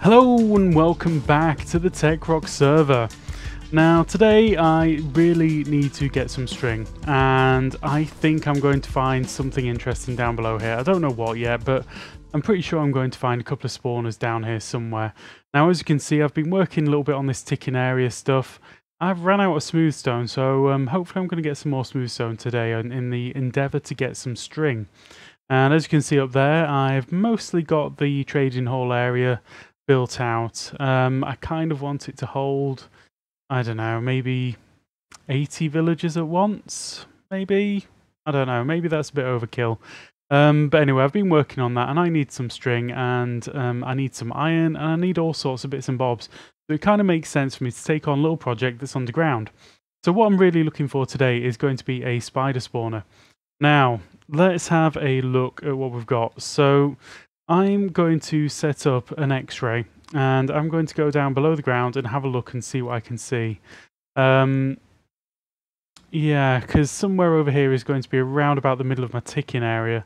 Hello and welcome back to the TechRock server. Now today I really need to get some string, and I think I'm going to find something interesting down below here. I don't know what yet, but I'm pretty sure I'm going to find a couple of spawners down here somewhere. Now as you can see, I've been working a little bit on this ticking area stuff. I've run out of smooth stone, so hopefully I'm going to get some more smooth stone today in the endeavour to get some string. And as you can see up there, I've mostly got the trading hall area built out. I kind of want it to hold, I don't know, maybe 80 villagers at once, maybe? I don't know, maybe that's a bit overkill. But anyway, I've been working on that, and I need some string, and I need some iron, and I need all sorts of bits and bobs. So it kind of makes sense for me to take on a little project that's underground. So what I'm really looking for today is going to be a spider spawner. Now, let's have a look at what we've got. So I'm going to set up an X-ray, and I'm going to go down below the ground and have a look and see what I can see. Yeah, because somewhere over here is going to be around about the middle of my ticking area.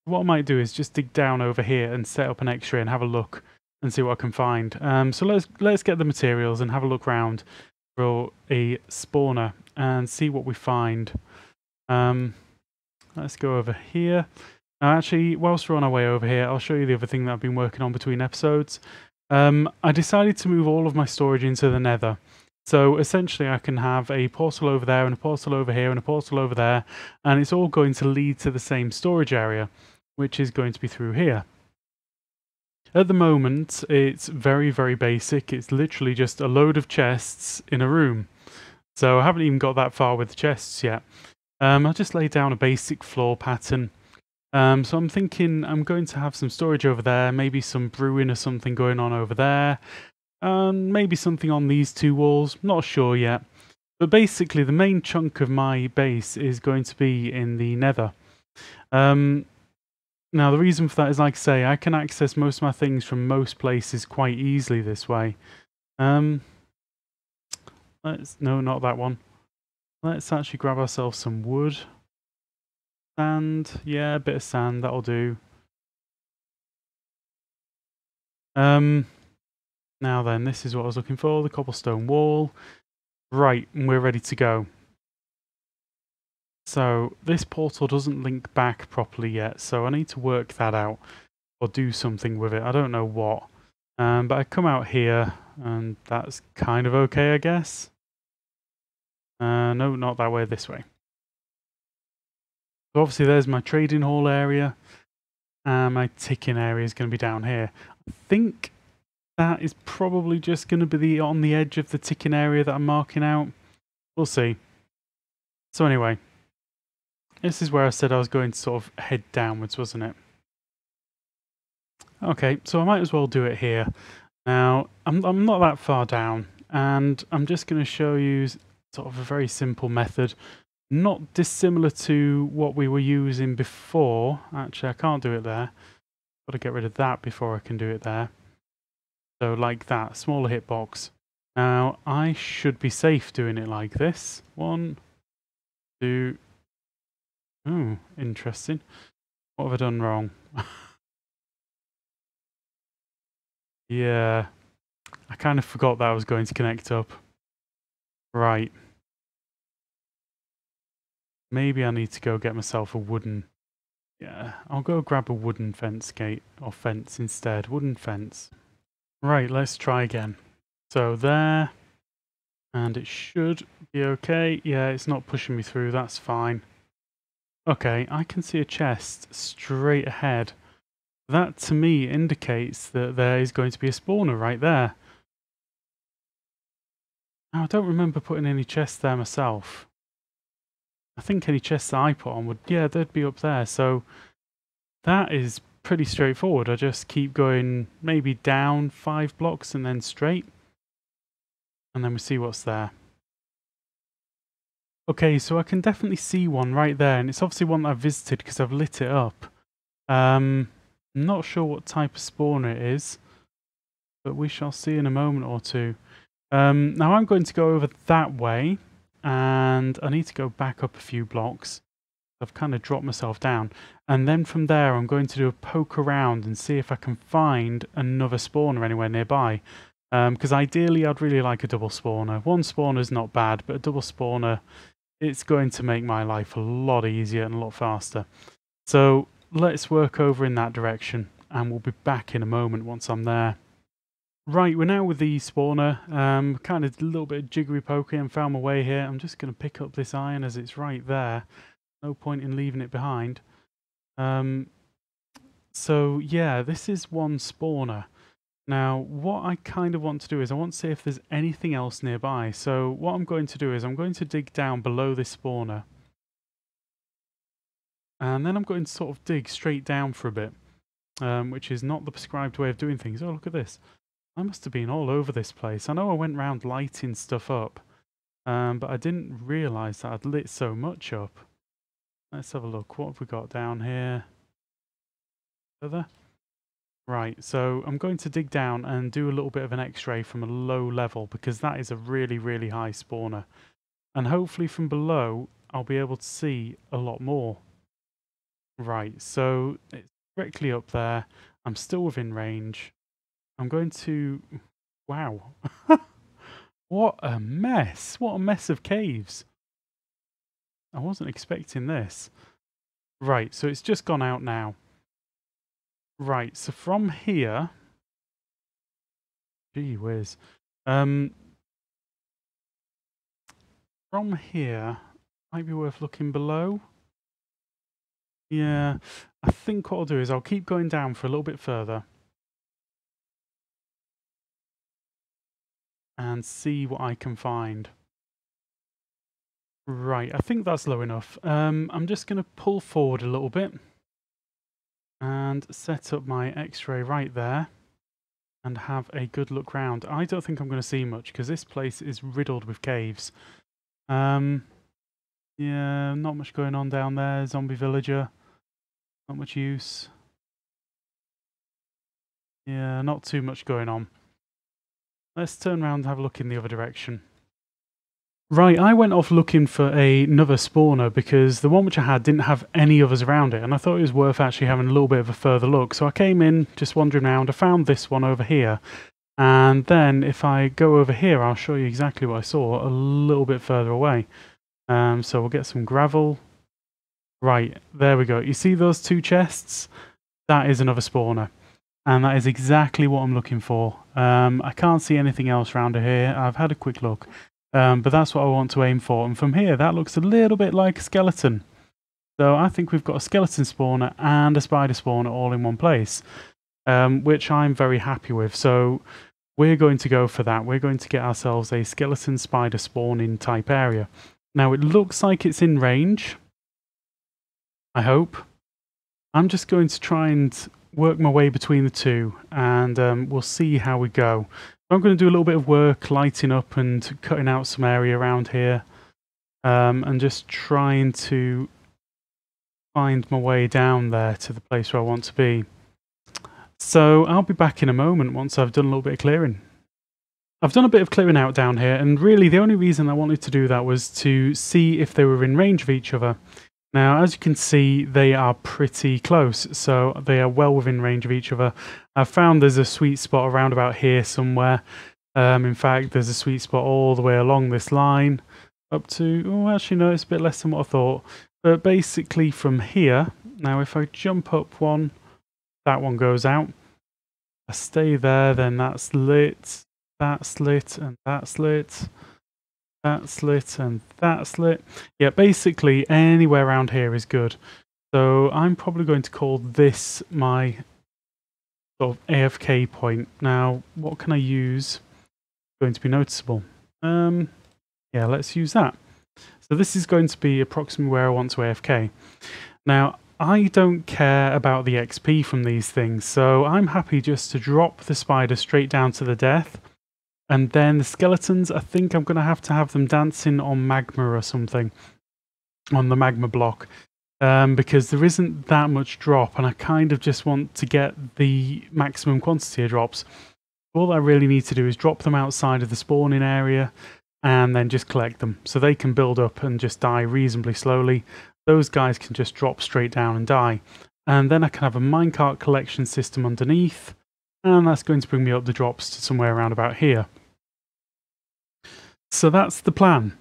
What I might do is just dig down over here and set up an X-ray and have a look and see what I can find. So let's get the materials and have a look around for a spawner and see what we find. Let's go over here. Now actually, whilst we're on our way over here, I'll show you the other thing that I've been working on between episodes. I decided to move all of my storage into the nether. So essentially I can have a portal over there and a portal over here and a portal over there, and it's all going to lead to the same storage area, which is going to be through here. At the moment, it's very, very basic. It's literally just a load of chests in a room. So I haven't even got that far with the chests yet. I'll just lay down a basic floor pattern. So I'm thinking I'm going to have some storage over there, maybe some brewing or something going on over there, and maybe something on these two walls, not sure yet. But basically the main chunk of my base is going to be in the nether. Now the reason for that is, like I say, I can access most of my things from most places quite easily this way. No, not that one. Let's actually grab ourselves some wood. Sand, yeah, a bit of sand, that'll do. Now then, this is what I was looking for, the cobblestone wall. Right, and we're ready to go. So, this portal doesn't link back properly yet, so I need to work that out, or do something with it, I don't know what. But I come out here, and that's kind of okay, I guess. No, not that way, this way. So obviously there's my trading hall area, and my ticking area is going to be down here. I think that is probably just going to be on the edge of the ticking area that I'm marking out. We'll see. So anyway, this is where I said I was going to sort of head downwards, wasn't it? Okay, so I might as well do it here. Now, I'm not that far down, and I'm just going to show you sort of a very simple method. Not dissimilar to what we were using before. Actually, I can't do it there. Got to get rid of that before I can do it there. So like that, smaller hitbox. Now, I should be safe doing it like this. 1, 2... Oh, interesting. What have I done wrong? Yeah, I kind of forgot that I was going to connect up. Right. Maybe I need to go get myself a wooden... Yeah, I'll go grab a wooden fence gate, or fence instead. Wooden fence. Right, let's try again. So there, and it should be okay. Yeah, it's not pushing me through, that's fine. Okay, I can see a chest straight ahead. That to me indicates that there is going to be a spawner right there. Now, I don't remember putting any chests there myself. I think any chests that I put on would, yeah, they'd be up there. So that is pretty straightforward. I just keep going maybe down 5 blocks and then straight. And then we see what's there. Okay, so I can definitely see one right there. And it's obviously one that I've visited because I've lit it up. I'm not sure what type of spawner it is, but we shall see in a moment or two. Now I'm going to go over that way. And I need to go back up a few blocks. I've kind of dropped myself down. And then from there, I'm going to do a poke around and see if I can find another spawner anywhere nearby. Because ideally, I'd really like a double spawner. One spawner is not bad, but a double spawner, it's going to make my life a lot easier and a lot faster. So let's work over in that direction, and we'll be back in a moment once I'm there. Right, we're now with the spawner, kind of a little bit of jiggery pokery and found my way here. I'm just going to pick up this iron as it's right there. No point in leaving it behind. So yeah, this is one spawner. Now, what I kind of want to do is I want to see if there's anything else nearby. So what I'm going to do is I'm going to dig down below this spawner. And then I'm going to sort of dig straight down for a bit, which is not the prescribed way of doing things. Oh, look at this. I must have been all over this place. I know I went round lighting stuff up, but I didn't realise that I'd lit so much up. Let's have a look. What have we got down here? Further? Right, so I'm going to dig down and do a little bit of an x-ray from a low level, because that is a really, really high spawner. And hopefully from below, I'll be able to see a lot more. Right, so it's directly up there. I'm still within range. I'm going to... Wow. What a mess. What a mess of caves. I wasn't expecting this. Right, so it's just gone out now. Right, so from here... Gee whiz. From here, might be worth looking below. Yeah, I think what I'll do is I'll keep going down for a little bit further. And see what I can find. Right, I think that's low enough. I'm just going to pull forward a little bit and set up my x-ray right there and have a good look round. I don't think I'm going to see much because this place is riddled with caves. Yeah, not much going on down there. Zombie villager. Not much use. Yeah, not too much going on. Let's turn around and have a look in the other direction. Right, I went off looking for another spawner because the one which I had didn't have any others around it, and I thought it was worth actually having a little bit of a further look. So I came in, just wandering around, I found this one over here, and then if I go over here, I'll show you exactly what I saw a little bit further away. So we'll get some gravel. Right, there we go. You see those two chests? That is another spawner. And that is exactly what I'm looking for. I can't see anything else around here. I've had a quick look. But that's what I want to aim for. And from here, that looks a little bit like a skeleton. So I think we've got a skeleton spawner and a spider spawner all in one place. Which I'm very happy with. So we're going to go for that. We're going to get ourselves a skeleton spider spawning type area. Now it looks like it's in range. I hope. I'm just going to try and work my way between the two, and we'll see how we go. I'm going to do a little bit of work lighting up and cutting out some area around here, and just trying to find my way down there to the place where I want to be. So I'll be back in a moment once I've done a little bit of clearing. I've done a bit of clearing out down here, and really the only reason I wanted to do that was to see if they were in range of each other. Now, as you can see, they are pretty close, so they are well within range of each other. I've found there's a sweet spot around about here somewhere. In fact, there's a sweet spot all the way along this line, up to, oh, actually no, it's a bit less than what I thought. But basically from here, now if I jump up one, that one goes out. I stay there, then that's lit, that's lit, and that's lit. That's lit and that's lit. Yeah, basically anywhere around here is good. So I'm probably going to call this my sort of AFK point. Now, what can I use? Going to be noticeable. Yeah, let's use that. So this is going to be approximately where I want to AFK. Now, I don't care about the XP from these things, so I'm happy just to drop the spider straight down to the death. And then the skeletons, I think I'm going to have them dancing on magma or something. On the magma block. Because there isn't that much drop, and I kind of just want to get the maximum quantity of drops. All I really need to do is drop them outside of the spawning area, and then just collect them. So they can build up and just die reasonably slowly. those guys can just drop straight down and die. And then I can have a minecart collection system underneath, and that's going to bring me up the drops to somewhere around about here. So that's the plan.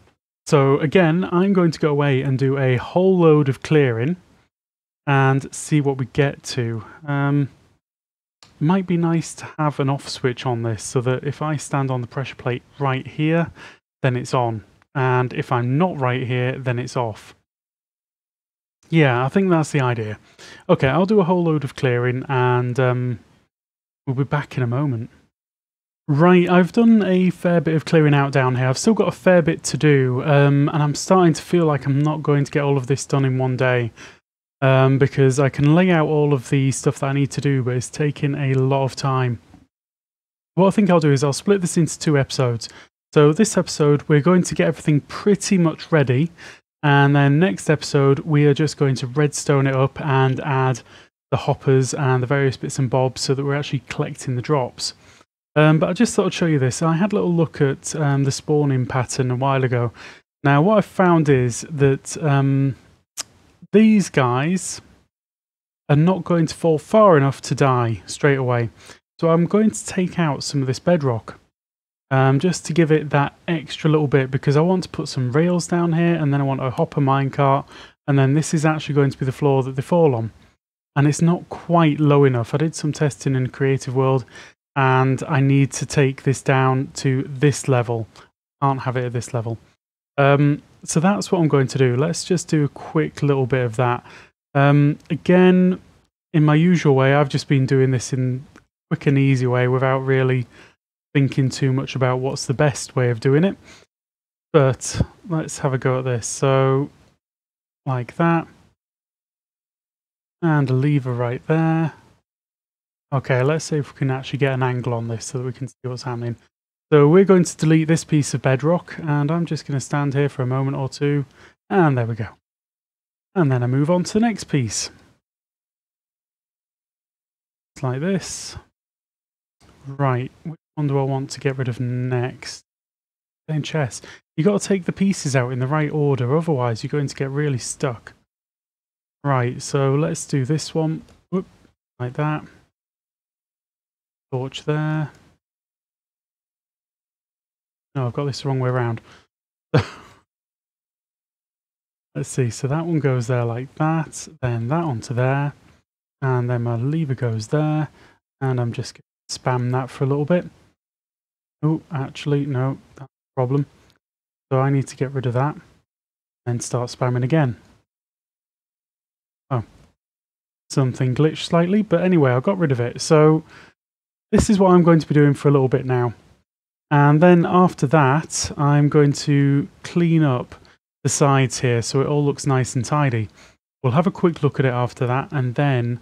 So again, I'm going to go away and do a whole load of clearing and see what we get to. It might be nice to have an off switch on this so that if I stand on the pressure plate right here, then it's on. And if I'm not right here, then it's off. Yeah, I think that's the idea. Okay, I'll do a whole load of clearing and we'll be back in a moment. Right, I've done a fair bit of clearing out down here. I've still got a fair bit to do, and I'm starting to feel like I'm not going to get all of this done in one day, because I can lay out all of the stuff that I need to do, but it's taking a lot of time. What I think I'll do is I'll split this into 2 episodes. So this episode, we're going to get everything pretty much ready, and then next episode, we are just going to redstone it up and add the hoppers and the various bits and bobs so that we're actually collecting the drops. But I just thought I'd show you this. I had a little look at the spawning pattern a while ago. Now, what I've found is that these guys are not going to fall far enough to die straight away. So I'm going to take out some of this bedrock just to give it that extra little bit, because I want to put some rails down here, and then I want a hopper minecart, and then this is actually going to be the floor that they fall on. And it's not quite low enough. I did some testing in Creative World, and I need to take this down to this level. Can't have it at this level. So that's what I'm going to do. Let's just do a quick little bit of that. Again, in my usual way, I've just been doing this in a quick and easy way without really thinking too much about what's the best way of doing it. But let's have a go at this. So, like that. And a lever right there. Okay, let's see if we can actually get an angle on this so that we can see what's happening. So we're going to delete this piece of bedrock, and I'm just going to stand here for a moment or two, and there we go. And then I move on to the next piece. It's like this. Right, which one do I want to get rid of next? Playing chess. You've got to take the pieces out in the right order, otherwise you're going to get really stuck. Right, so let's do this one. Whoop, like that. Torch there. No, I've got this the wrong way around. Let's see, so that one goes there like that, then that onto there, and then my lever goes there, and I'm just going to spam that for a little bit. Oh, actually, no, that's a problem. So I need to get rid of that, and start spamming again. Oh, something glitched slightly, but anyway, I got rid of it. So this is what I'm going to be doing for a little bit now. And then after that, I'm going to clean up the sides here so it all looks nice and tidy. We'll have a quick look at it after that, and then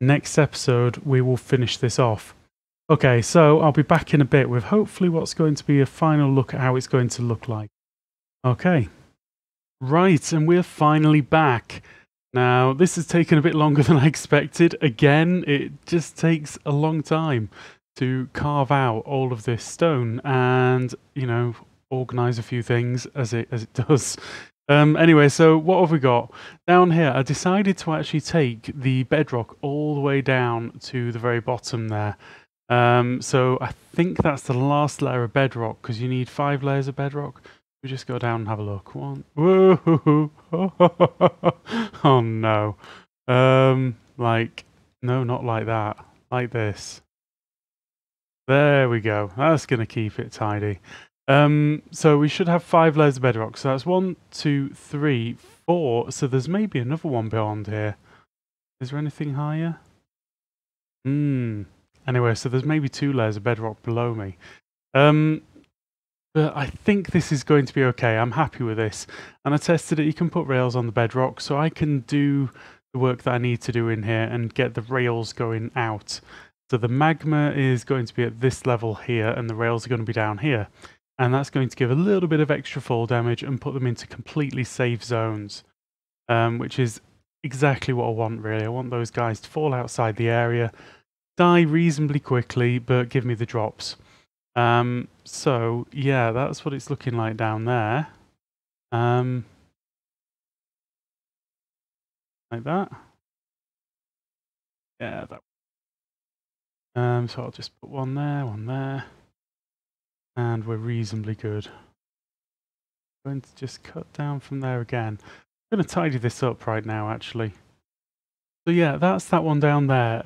next episode we will finish this off. Okay, so I'll be back in a bit with hopefully what's going to be a final look at how it's going to look like. Okay. Right, and we're finally back. Now, this has taken a bit longer than I expected. Again, it just takes a long time to carve out all of this stone and, you know, organize a few things as it does. Anyway, so what have we got? Down here, I decided to actually take the bedrock all the way down to the very bottom there. So I think that's the last layer of bedrock, because you need 5 layers of bedrock. We just go down and have a look. One. Whoa! Oh no. Like, no, not like that. Like this. There we go. That's going to keep it tidy. So we should have 5 layers of bedrock. So that's 1, 2, 3, 4. So there's maybe another one beyond here. Is there anything higher? Anyway, so there's maybe 2 layers of bedrock below me. But I think this is going to be okay. I'm happy with this. And I tested it. You can put rails on the bedrock, so I can do the work that I need to do in here and get the rails going out. So the magma is going to be at this level here, and the rails are going to be down here. And that's going to give a little bit of extra fall damage and put them into completely safe zones, which is exactly what I want, really. I want those guys to fall outside the area, die reasonably quickly, but give me the drops. So, yeah, that's what it's looking like down there. like that. Yeah, that. So I'll just put one there, and we're reasonably good. I'm going to just cut down from there again. I'm going to tidy this up right now, actually. So yeah, that's that one down there.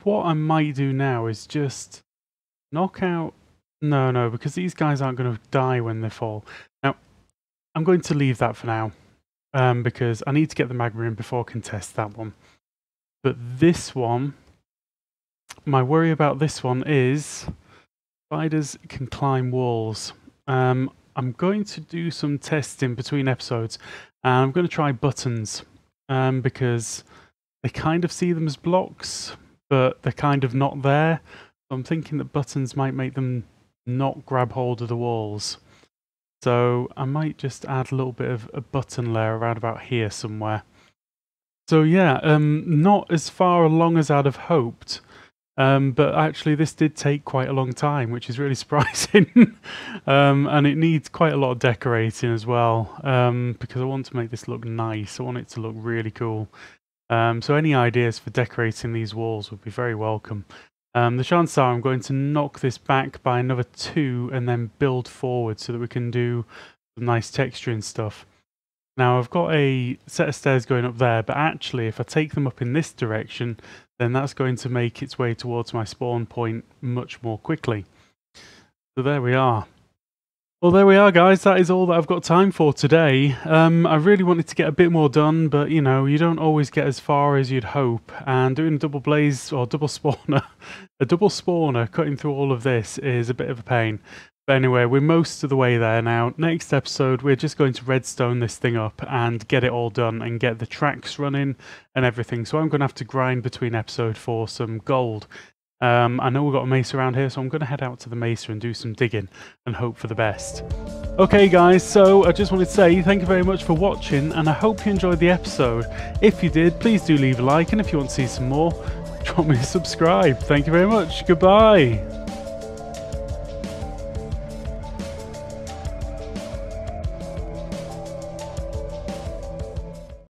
What I might do now is just knock out... No, because these guys aren't going to die when they fall. Now, I'm going to leave that for now, because I need to get the magma in before I can test that one. But this one, my worry about this one is spiders can climb walls. I'm going to do some testing between episodes, and I'm going to try buttons, because they kind of see them as blocks, but they're kind of not there. So I'm thinking that buttons might make them not grab hold of the walls. So I might just add a little bit of a button layer around about here somewhere. So yeah, not as far along as I'd have hoped. But actually this did take quite a long time, which is really surprising. And it needs quite a lot of decorating as well, because I want to make this look nice. I want it to look really cool. So any ideas for decorating these walls would be very welcome. The chances are I'm going to knock this back by another 2 and then build forward so that we can do some nice texture and stuff. Now I've got a set of stairs going up there, but actually if I take them up in this direction, then that's going to make its way towards my spawn point much more quickly. So there we are. Well, there we are, guys. That is all that I've got time for today. I really wanted to get a bit more done, but you know, you don't always get as far as you'd hope. And doing a double blaze or double spawner, a double spawner cutting through all of this is a bit of a pain. But anyway, we're most of the way there now. Next episode, we're just going to redstone this thing up and get it all done and get the tracks running and everything. So I'm going to have to grind between episodes for some gold. I know we've got a mesa around here, so I'm going to head out to the mesa and do some digging and hope for the best. Okay guys, so I just wanted to say thank you very much for watching, and I hope you enjoyed the episode. If you did, please do leave a like, and if you want to see some more, drop me a subscribe. Thank you very much. Goodbye.